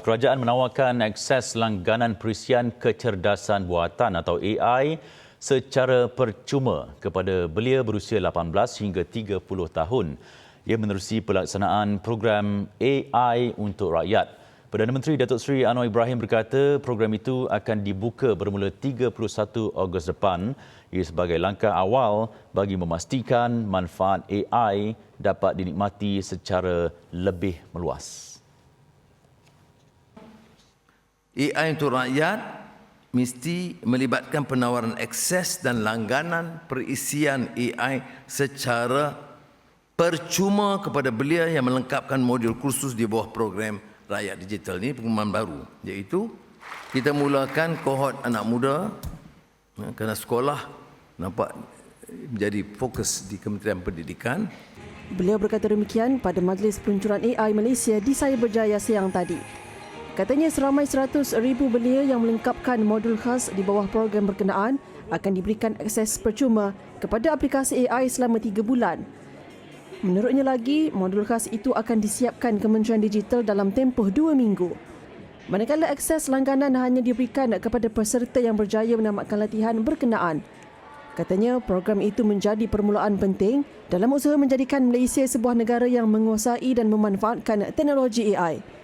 Kerajaan menawarkan akses langganan perisian kecerdasan buatan atau AI secara percuma kepada belia berusia 18 hingga 30 tahun. Ia menerusi pelaksanaan program AI untuk rakyat. Perdana Menteri Datuk Seri Anwar Ibrahim berkata program itu akan dibuka bermula 31 Ogos depan. Ia sebagai langkah awal bagi memastikan manfaat AI dapat dinikmati secara lebih meluas. AI untuk rakyat mesti melibatkan penawaran akses dan langganan perisian AI secara percuma kepada belia yang melengkapkan modul kursus di bawah program Rakyat Digital. Ini pengumuman baru, iaitu kita mulakan kohort anak muda kerana sekolah nampak menjadi fokus di Kementerian Pendidikan. Beliau berkata demikian pada Majlis Peluncuran AI Malaysia di Cyberjaya siang tadi. Katanya seramai 100,000 belia yang melengkapkan modul khas di bawah program berkenaan akan diberikan akses percuma kepada aplikasi AI selama 3 bulan. Menurutnya lagi, modul khas itu akan disiapkan Kementerian Digital dalam tempoh 2 minggu. Manakala akses langganan hanya diberikan kepada peserta yang berjaya menamatkan latihan berkenaan. Katanya program itu menjadi permulaan penting dalam usaha menjadikan Malaysia sebuah negara yang menguasai dan memanfaatkan teknologi AI.